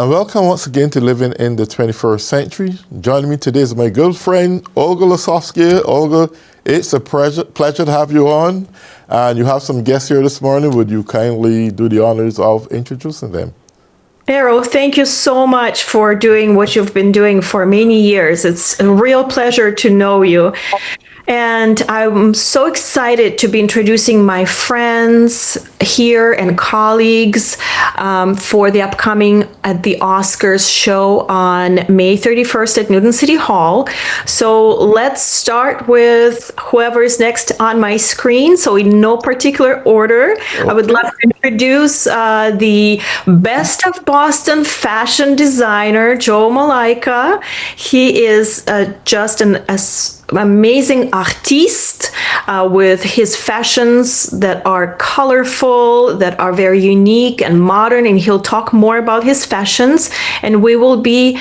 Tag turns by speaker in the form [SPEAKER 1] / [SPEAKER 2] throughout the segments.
[SPEAKER 1] and welcome once again to Living in the 21st Century. Joining me today is my good friend, Olga Lasovsky. Olga, it's a pleasure to have you on. And you have some guests here this morning. Would you kindly do the honors of introducing them?
[SPEAKER 2] Errol, thank you so much for doing what you've been doing for many years. It's a real pleasure to know you. And I'm so excited to be introducing my friends here and colleagues for the upcoming at the Oscars show on May 31st at Newton City Hall. So let's start with whoever is next on my screen. So in no particular order, okay. I would love to introduce the Best of Boston fashion designer, Joe Malaika. He is just an amazing artiste with his fashions that are colorful, that are very unique and modern, and he'll talk more about his fashions. And we will be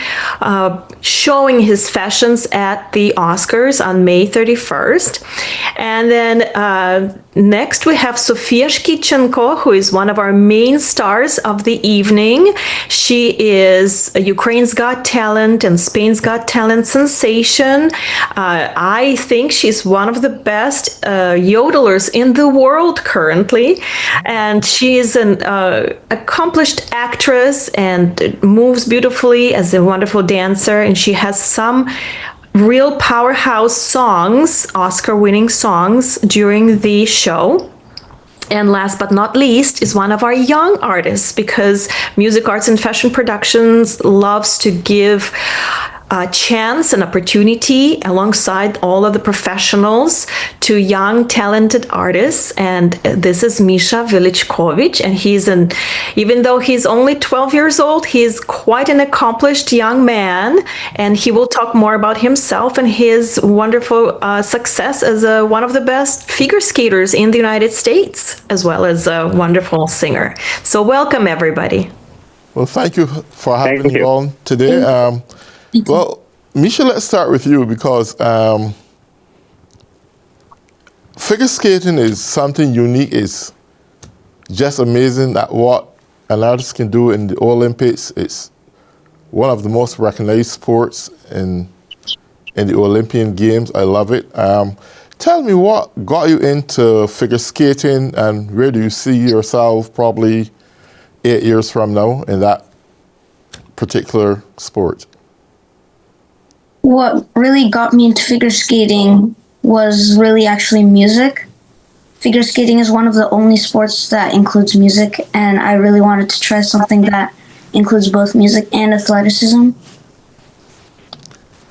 [SPEAKER 2] showing his fashions at the Oscars on May 31st. And then next we have Sofia Shkichenko, who is one of our main stars of the evening. She is Ukraine's Got Talent and Spain's Got Talent sensation. I think she's one of the best yodelers in the world currently, and she is an accomplished actress and moves beautifully as a wonderful dancer, and she has some real powerhouse songs, Oscar-winning songs during the show. And last but not least is one of our young artists, because Music Arts and Fashion Productions loves to give a chance, an opportunity alongside all of the professionals to young talented artists. And this is Misha Velichkovich, and even though he's only 12 years old, he's quite an accomplished young man, and he will talk more about himself and his wonderful success as one of the best figure skaters in the United States, as well as a wonderful singer. So welcome, everybody.
[SPEAKER 1] Well, thank you for having me on today. Well, Misha, let's start with you, because figure skating is something unique. It's just amazing at what an artist can do in the Olympics. It's one of the most recognized sports in the Olympian Games. I love it. Tell me, what got you into figure skating, and where do you see yourself probably 8 years from now in that particular sport?
[SPEAKER 3] What really got me into figure skating was really actually music. Figure skating is one of the only sports that includes music, and I really wanted to try something that includes both music and athleticism.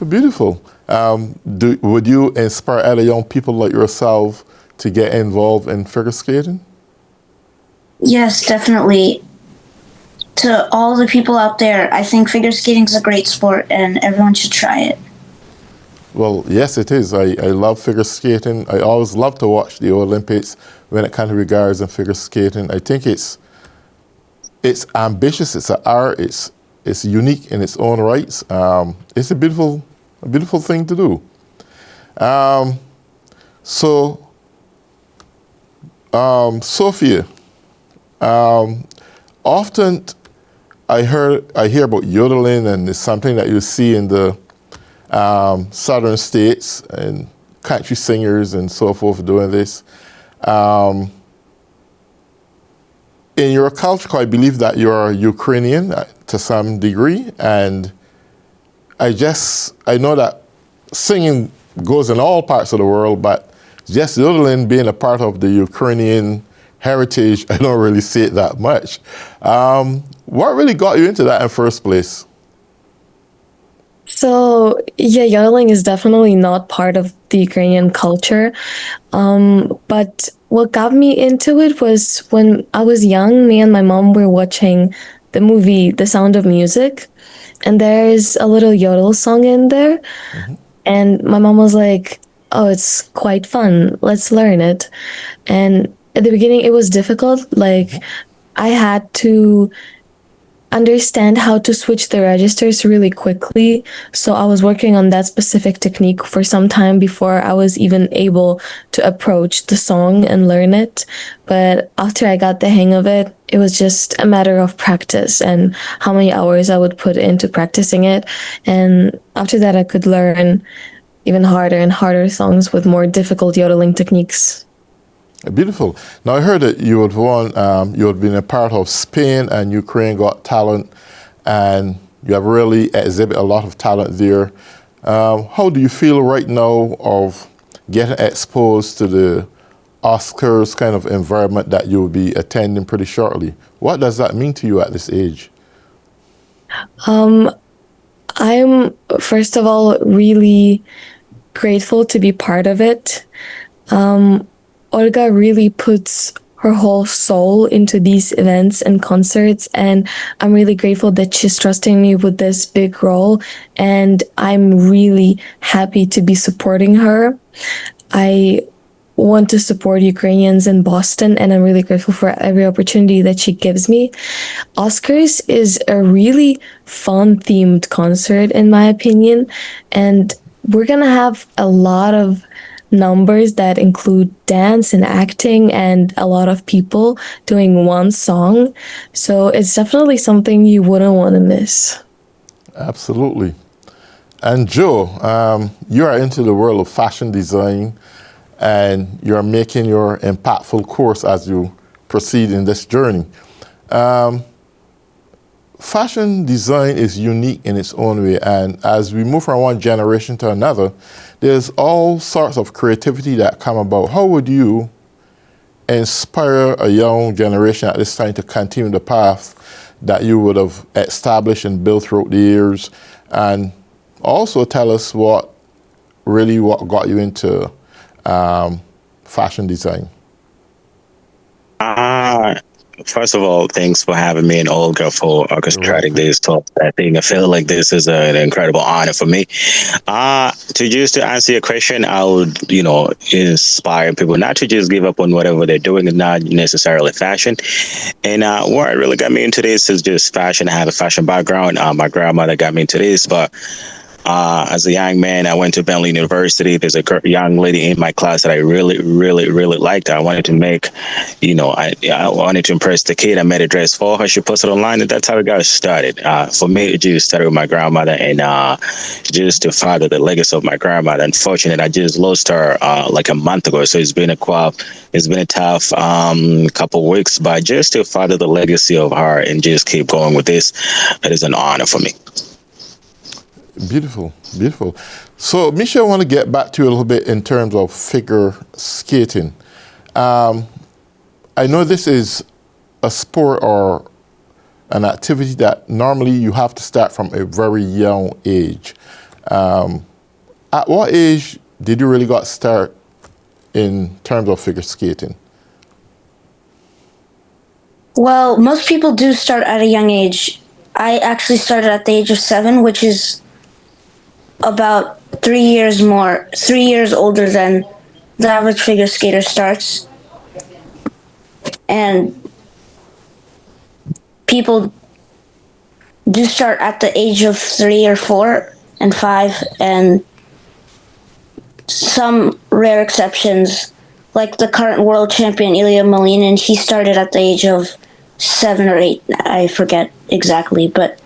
[SPEAKER 1] Beautiful. Would you inspire other young people like yourself to get involved in figure skating?
[SPEAKER 3] Yes, definitely. To all the people out there, I think figure skating is a great sport and everyone should try it.
[SPEAKER 1] Well, yes, it is. I love figure skating. I always love to watch the Olympics when it kind of regards in figure skating. I think it's ambitious, it's an art, it's unique in its own rights. It's a beautiful thing to do. Sophia, often I hear about yodeling, and it's something that you see in the southern states, and country singers and so forth doing this. In your culture, I believe that you're Ukrainian to some degree, and I know that singing goes in all parts of the world, but just yodeling being a part of the Ukrainian heritage, I don't really see it that much. What really got you into that in the first place?
[SPEAKER 4] So, yeah, yodeling is definitely not part of the Ukrainian culture. But what got me into it was when I was young, me and my mom were watching the movie The Sound of Music, and there's a little yodel song in there. Mm-hmm. And my mom was like, oh, it's quite fun, let's learn it. And at the beginning, it was difficult. Like, I had to understand how to switch the registers really quickly. So I was working on that specific technique for some time before I was even able to approach the song and learn it. But after I got the hang of it, it was just a matter of practice and how many hours I would put into practicing it. And after that, I could learn even harder and harder songs with more difficult yodeling techniques.
[SPEAKER 1] Beautiful. Now I heard that you had been a part of Spain and Ukraine Got Talent, and you have really exhibit a lot of talent there. How do you feel right now of getting exposed to the Oscars kind of environment that you will be attending pretty shortly? What does that mean to you at this age?
[SPEAKER 4] I'm, first of all, really grateful to be part of it. Olga really puts her whole soul into these events and concerts, and I'm really grateful that she's trusting me with this big role, and I'm really happy to be supporting her. I want to support Ukrainians in Boston, and I'm really grateful for every opportunity that she gives me. Oscars is a really fun themed concert, in my opinion, and we're gonna have a lot of numbers that include dance and acting and a lot of people doing one song. So it's definitely something you wouldn't want to miss.
[SPEAKER 1] Absolutely. And Joe, you are into the world of fashion design, and you're making your impactful course as you proceed in this journey. Fashion design is unique in its own way, and as we move from one generation to another, there's all sorts of creativity that come about. How would you inspire a young generation at this time to continue the path that you would have established and built throughout the years? And also tell us what got you into fashion design.
[SPEAKER 5] First of all, thanks for having me and Olga for orchestrating this talk. I feel like this is an incredible honor for me. To answer your question, I would, inspire people not to just give up on whatever they're doing, and not necessarily fashion. And what really got me into this is just fashion. I have a fashion background. My grandmother got me into this, but as a young man, I went to Bentley University. There's a young lady in my class that I really, really, really liked. I wanted to I wanted to impress the kid. I made a dress for her. She posted online, and that's how it got started. For me, it just started with my grandmother, and just to father the legacy of my grandmother. Unfortunately, I just lost her like a month ago, so it's been a tough couple weeks. But just to father the legacy of her and just keep going with this, it is an honor for me.
[SPEAKER 1] Beautiful, beautiful. So, Misha, I want to get back to you a little bit in terms of figure skating. I know this is a sport or an activity that normally you have to start from a very young age. At what age did you really got start in terms of figure skating?
[SPEAKER 3] Well, most people do start at a young age. I actually started at the age of 7, which is about 3 years older than the average figure skater starts. And people do start at the age of 3 or 4 and 5, and some rare exceptions, like the current world champion Ilya Malinin, he started at the age of 7 or 8. I forget exactly, but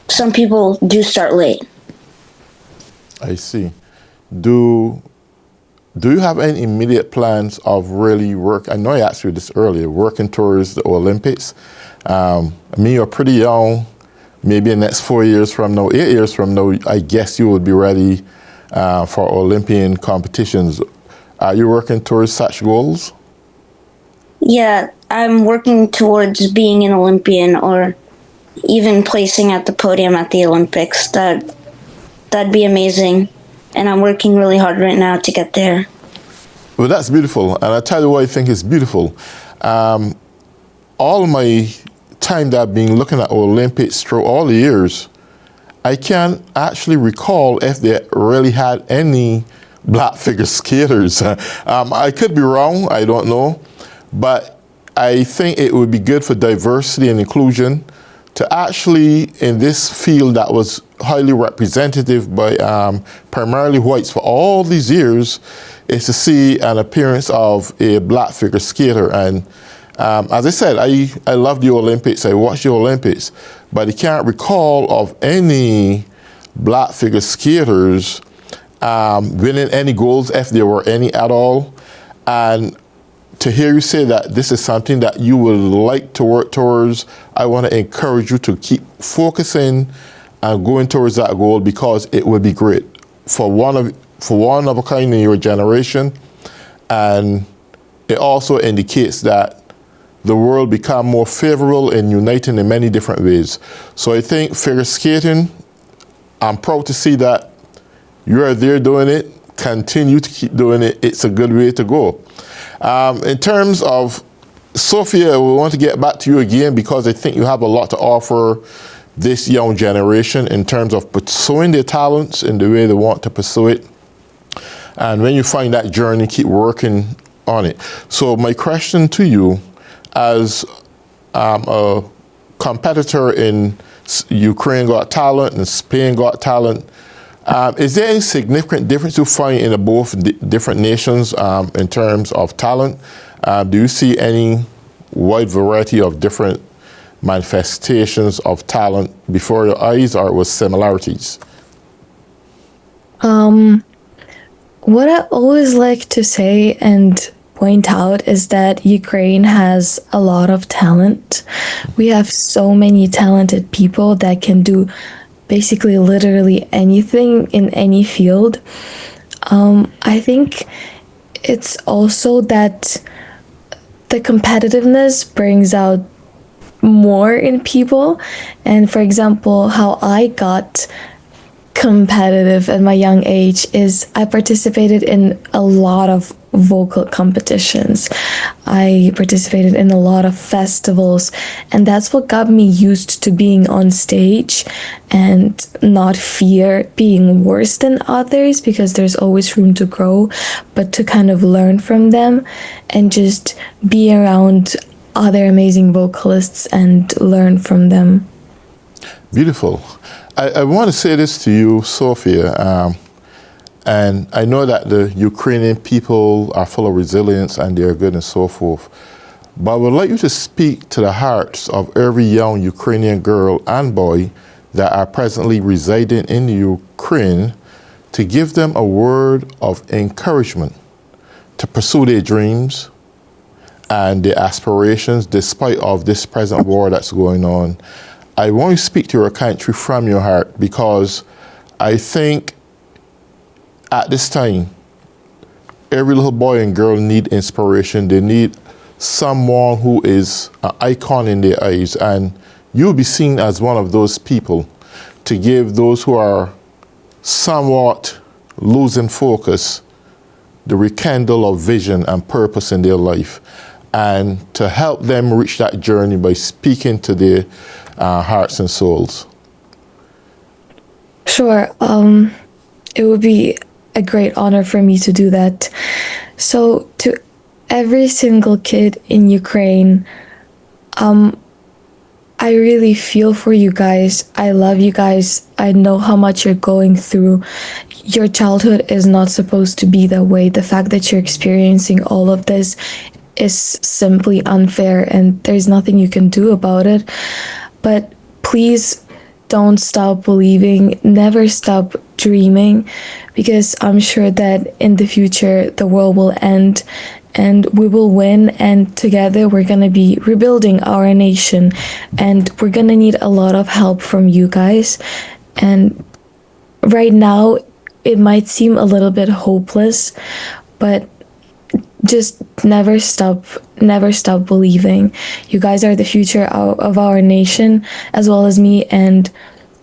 [SPEAKER 3] some people do start late.
[SPEAKER 1] I see. Do you have any immediate plans of really I know I asked you this earlier, working towards the Olympics? You're pretty young. Maybe in the next 4 years from now, 8 years from now, I guess you would be ready for Olympian competitions. Are you working towards such goals?
[SPEAKER 3] Yeah, I'm working towards being an Olympian or even placing at the podium at the Olympics. That'd be amazing. And I'm working really hard right now to get there.
[SPEAKER 1] Well, that's beautiful. And I'll tell you what I think is beautiful. All my time that I've been looking at Olympics through all the years, I can't actually recall if they really had any black figure skaters. I could be wrong, I don't know. But I think it would be good for diversity and inclusion to actually, in this field that was highly representative by primarily whites for all these years, is to see an appearance of a black figure skater. And As I said, I love the Olympics. I watch the Olympics, but I can't recall of any black figure skaters winning any golds, if there were any at all. And to hear you say that this is something that you would like to work towards, I want to encourage you to keep focusing and going towards that goal, because it would be great for one of a kind in your generation. And it also indicates that the world become more favorable and uniting in many different ways. So I think figure skating, I'm proud to see that you're there doing it. Continue to keep doing it. It's a good way to go. In terms of Sophia, we want to get back to you again, because I think you have a lot to offer this young generation in terms of pursuing their talents in the way they want to pursue it. And when you find that journey, keep working on it. So my question to you, as a competitor in Ukraine Got Talent and Spain Got Talent, is there any significant difference you find in both different nations in terms of talent? Do you see any wide variety of different manifestations of talent before your eyes, or with similarities?
[SPEAKER 4] What I always like to say and point out is that Ukraine has a lot of talent. We have so many talented people that can do basically literally anything in any field. I think it's also that the competitiveness brings out more in people. And for example, how I got competitive at my young age is I participated in a lot of vocal competitions. I participated in a lot of festivals, and that's what got me used to being on stage and not fear being worse than others, because there's always room to grow, but to kind of learn from them and just be around other amazing vocalists and learn from them.
[SPEAKER 1] Beautiful. I want to say this to you, Sophia, and I know that the Ukrainian people are full of resilience and they're good and so forth, but I would like you to speak to the hearts of every young Ukrainian girl and boy that are presently residing in Ukraine, to give them a word of encouragement to pursue their dreams and their aspirations despite of this present war that's going on. I want you to speak to your country from your heart, because I think at this time, every little boy and girl need inspiration. They need someone who is an icon in their eyes, and you'll be seen as one of those people to give those who are somewhat losing focus the rekindle of vision and purpose in their life, and to help them reach that journey by speaking to their hearts and souls.
[SPEAKER 4] Sure. It would be a great honor for me to do that. So to every single kid in Ukraine, I really feel for you guys. I love you guys. I know how much you're going through. Your childhood is not supposed to be that way. The fact that you're experiencing all of this is simply unfair, and there's nothing you can do about it. But please don't stop believing, never stop dreaming, because I'm sure that in the future the world will end and we will win, and together we're going to be rebuilding our nation, and we're going to need a lot of help from you guys. And right now it might seem a little bit hopeless, but just never stop believing. You guys are the future of our nation, as well as me, and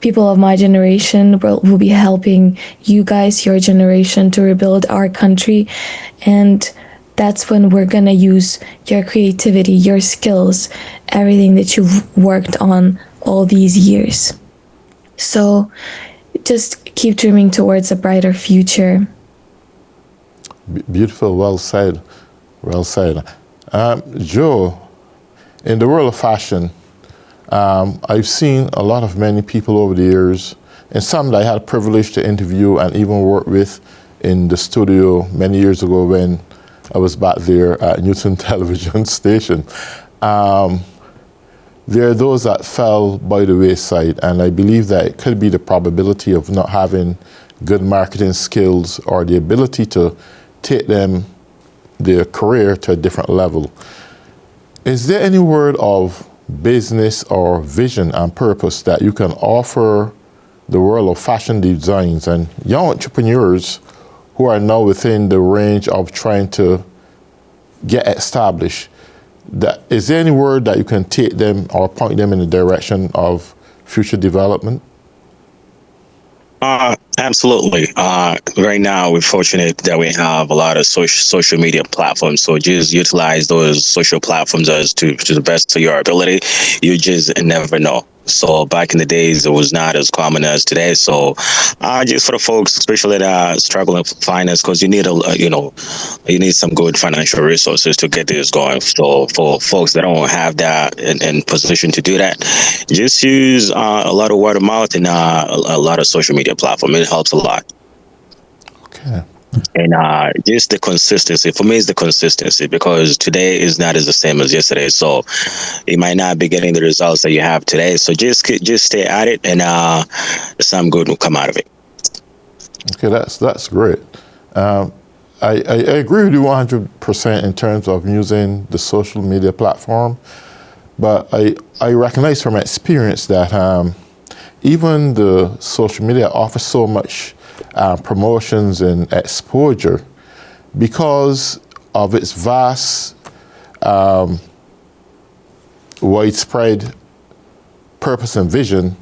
[SPEAKER 4] people of my generation will be helping you guys, your generation, to rebuild our country. And that's when we're gonna use your creativity, your skills, everything that you've worked on all these years. So just keep dreaming towards a brighter future.
[SPEAKER 1] Beautiful, well said, well said. Joe, in the world of fashion, I've seen a lot of many people over the years, and some that I had a privilege to interview and even work with in the studio many years ago when I was back there at Newton Television Station. there are those that fell by the wayside, and I believe that it could be the probability of not having good marketing skills or the ability to take their career to a different level. Is there any word of business or vision and purpose that you can offer the world of fashion designs and young entrepreneurs who are now within the range of trying to get established? Is there any word that you can take them or point them in the direction of future development?
[SPEAKER 5] Absolutely. Right now, we're fortunate that we have a lot of social media platforms. So just utilize those social platforms as to the best of your ability. You just never know. So back in the days, it was not as common as today. So just for the folks, especially that struggling with finance, because you need you need some good financial resources to get this going. So for folks that don't have that in position to do that, just use a lot of word of mouth and a lot of social media platform. It helps a lot.
[SPEAKER 1] Okay.
[SPEAKER 5] And just the consistency. For me, it's the consistency, because today is not as the same as yesterday. So you might not be getting the results that you have today. So just stay at it, and some good will come out of it.
[SPEAKER 1] Okay, that's great. I agree with you 100% in terms of using the social media platform, but I recognize from experience that even the social media offers so much promotions and exposure because of its vast, widespread purpose and vision.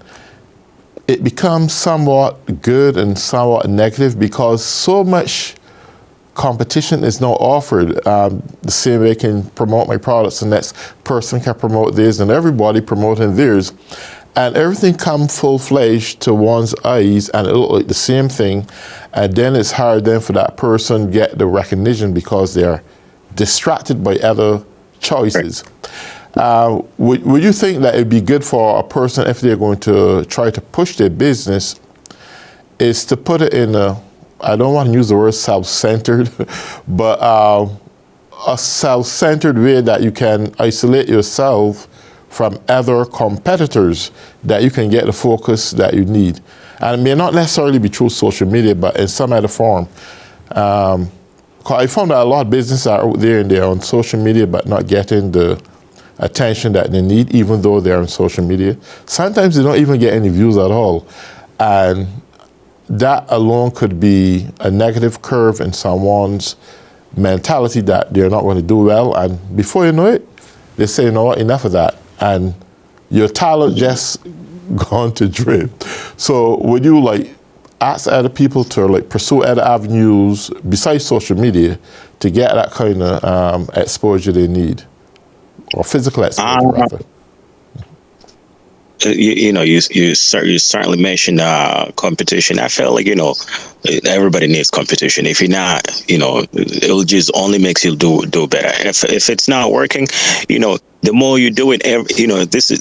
[SPEAKER 1] It becomes somewhat good and somewhat negative because so much competition is now offered. The same way I can promote my products, the next person can promote theirs, and everybody promoting theirs. And everything come full-fledged to one's eyes, and it look like the same thing. And then it's hard then for that person get the recognition because they're distracted by other choices. Would you think that it'd be good for a person, if they're going to try to push their business, is to put it in I don't want to use the word self-centered, but a self-centered way that you can isolate yourself from other competitors, that you can get the focus that you need? And it may not necessarily be through social media, but in some other form. I found that a lot of businesses are out there and they're on social media, but not getting the attention that they need, even though they're on social media. Sometimes they don't even get any views at all. And that alone could be a negative curve in someone's mentality that they're not going to do well. And before you know it, they say, you know what, enough of that. And your talent just gone to drip. So would you ask other people to pursue other avenues besides social media to get that kind of exposure they need, or physical exposure rather?
[SPEAKER 5] You certainly mentioned competition. I feel like everybody needs competition. If you're not, it'll just only makes you do better. If it's not working, the more you do it, this is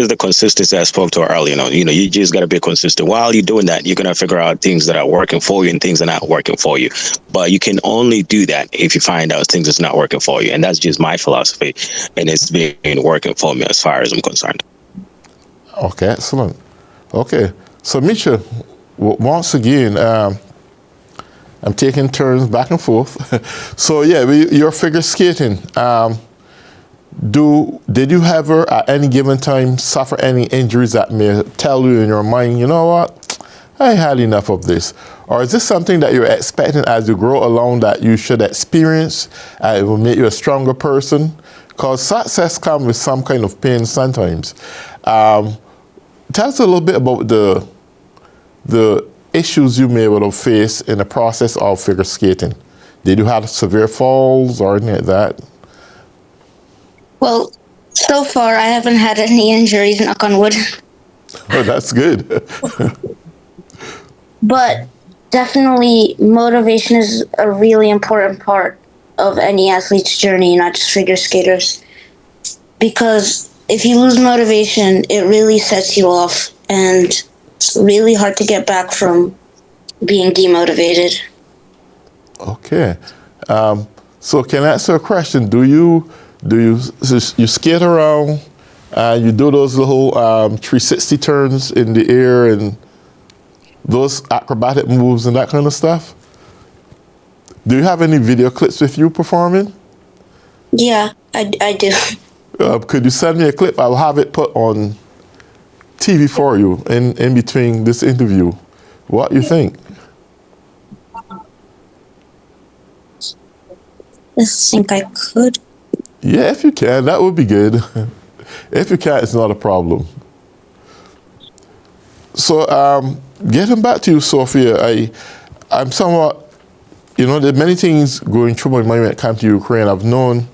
[SPEAKER 5] the consistency I spoke to earlier. You just got to be consistent. While you're doing that, you're gonna figure out things that are working for you and things that are not working for you. But you can only do that if you find out things that's not working for you, and that's just my philosophy, and it's been working for me as far as I'm concerned.
[SPEAKER 1] Okay, excellent. Okay, so Misha, once again, I'm taking turns back and forth. So yeah, you're figure skating. Did you ever at any given time suffer any injuries that may tell you in your mind, you know what, I had enough of this? Or is this something that you're expecting as you grow along that you should experience and it will make you a stronger person? Because success comes with some kind of pain sometimes. Tell us a little bit about the issues you may have faced in the process of figure skating. Did you have severe falls or anything like that?
[SPEAKER 3] Well, so far I haven't had any injuries, knock on wood.
[SPEAKER 1] Oh, that's good.
[SPEAKER 3] But definitely motivation is a really important part of any athlete's journey, not just figure skaters. Because if you lose motivation, it really sets you off, and it's really hard to get back from being demotivated.
[SPEAKER 1] Okay. So can I ask you a question? Do you Do you skate around and you do those little 360 turns in the air and those acrobatic moves and that kind of stuff? Do you have any video clips with you performing?
[SPEAKER 3] Yeah, I do.
[SPEAKER 1] Could you send me a clip? I'll have it put on TV for you in between this interview. What do you think?
[SPEAKER 3] I think I could.
[SPEAKER 1] Yeah, if you can, that would be good. If you can't, it's not a problem. So, getting back to you, Sophia, I'm somewhat, there are many things going through my mind when it comes to Ukraine. I've known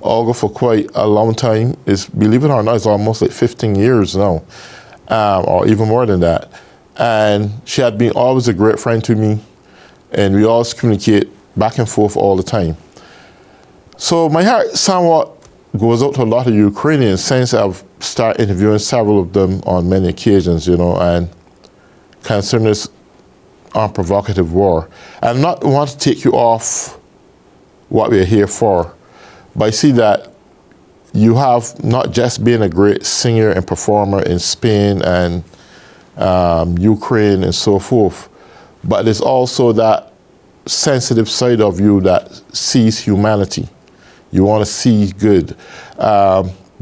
[SPEAKER 1] Olga for quite a long time. Believe it or not, it's almost like 15 years now, or even more than that. And she had been always a great friend to me, and we always communicate back and forth all the time. So my heart somewhat goes out to a lot of Ukrainians since I've started interviewing several of them on many occasions, and concerning this unprovocative war. And not want to take you off what we're here for, but I see that you have not just been a great singer and performer in Spain and Ukraine and so forth, but there's also that sensitive side of you that sees humanity. You want to see good.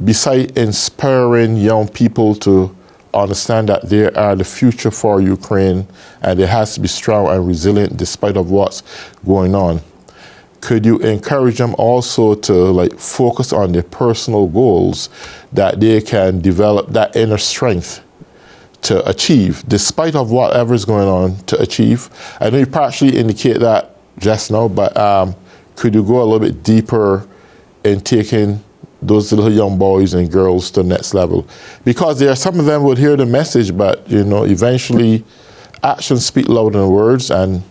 [SPEAKER 1] Besides inspiring young people to understand that they are the future for Ukraine and it has to be strong and resilient despite of what's going on, could you encourage them also to focus on their personal goals, that they can develop that inner strength to achieve, despite of whatever is going on, to achieve? I know you partially indicate that just now, but could you go a little bit deeper in taking those little young boys and girls to the next level? Because some of them would hear the message, but eventually actions speak louder than words, and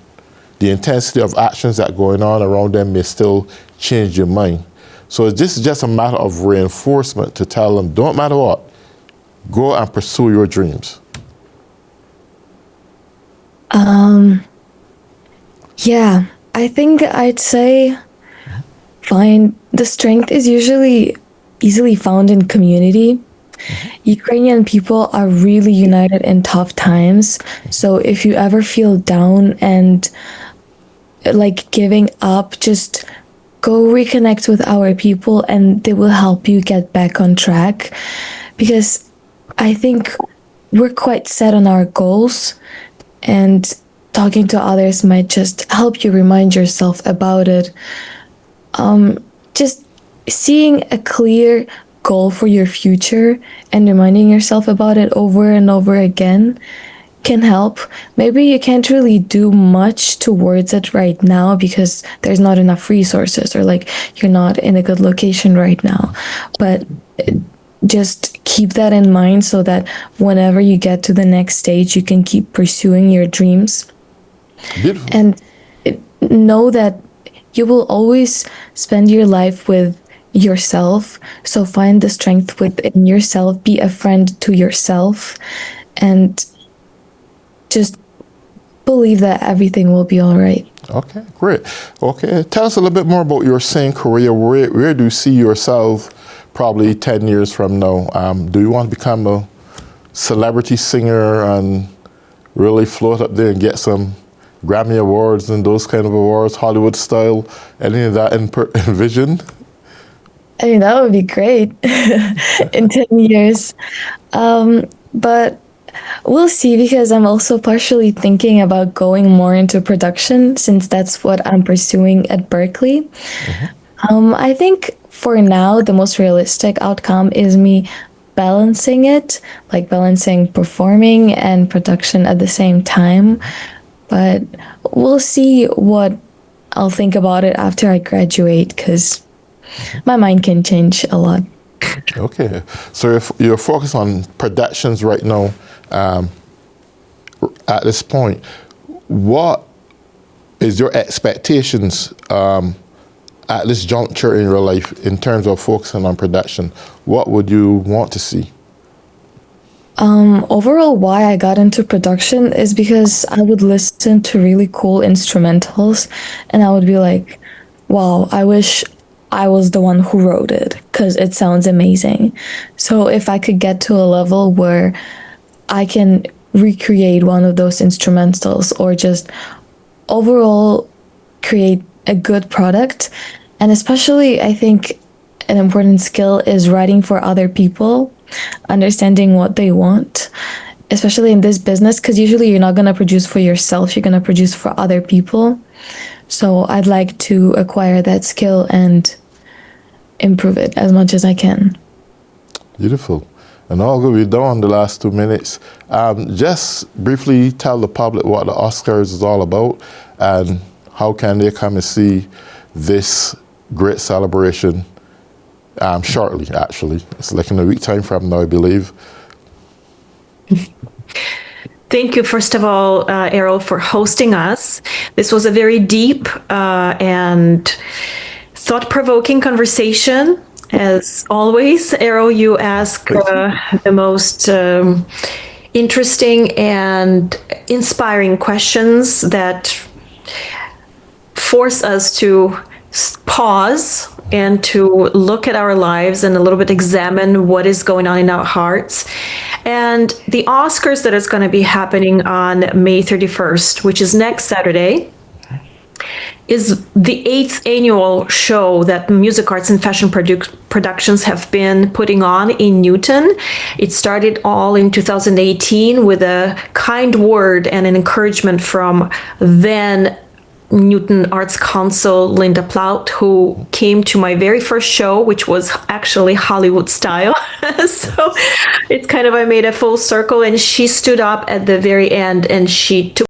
[SPEAKER 1] the intensity of actions that are going on around them may still change your mind. So this is just a matter of reinforcement to tell them, don't matter what, go and pursue your dreams.
[SPEAKER 4] Yeah, I think I'd say the strength is usually easily found in community. Ukrainian people are really united in tough times. So if you ever feel down and giving up, just go reconnect with our people and they will help you get back on track. Because I think we're quite set on our goals, and talking to others might just help you remind yourself about it. Just seeing a clear goal for your future and reminding yourself about it over and over again can help. Maybe you can't really do much towards it right now because there's not enough resources, or you're not in a good location right now. But just keep that in mind so that whenever you get to the next stage, you can keep pursuing your dreams.
[SPEAKER 1] Beautiful.
[SPEAKER 4] And know that you will always spend your life with yourself. So find the strength within yourself, be a friend to yourself, and just believe that everything will be all right.
[SPEAKER 1] Okay, great. Okay, tell us a little bit more about your singing career. Where do you see yourself probably 10 years from now? Do you want to become a celebrity singer and really float up there and get some Grammy Awards and those kind of awards, Hollywood style? Any of that in vision?
[SPEAKER 4] I mean, that would be great in 10 years. But we'll see, because I'm also partially thinking about going more into production, since that's what I'm pursuing at Berkeley. I think for now, the most realistic outcome is me balancing it, balancing performing and production at the same time. But we'll see what I'll think about it after I graduate, because my mind can change a lot.
[SPEAKER 1] Okay, so if you're focused on productions right now, at this point, what is your expectations at this juncture in your life in terms of focusing on production? What would you want to see?
[SPEAKER 4] Overall, why I got into production is because I would listen to really cool instrumentals and I would be like, wow, I wish I was the one who wrote it because it sounds amazing. So if I could get to a level where I can recreate one of those instrumentals or just overall create a good product, and especially I think an important skill is writing for other people, understanding what they want, especially in this business, because usually you're not going to produce for yourself, you're going to produce for other people. So I'd like to acquire that skill and improve it as much as I can.
[SPEAKER 1] Beautiful. And Olga, we're done the last 2 minutes. Just briefly tell the public what the Oscars is all about and how can they come and see this great celebration shortly, actually. It's like in a week time from now, I believe.
[SPEAKER 2] Thank you, first of all, Errol, for hosting us. This was a very deep and thought-provoking conversation. As always, Errol, you ask the most interesting and inspiring questions that force us to pause and to look at our lives and a little bit examine what is going on in our hearts. And the Oscars that is going to be happening on May 31st, which is next Saturday, is the 8th annual show that Music Arts and Fashion Productions have been putting on in Newton. It started all in 2018 with a kind word and an encouragement from then Newton Arts Council Linda Plout, who came to my very first show, which was actually Hollywood style. So it's kind of, I made a full circle, and she stood up at the very end and she took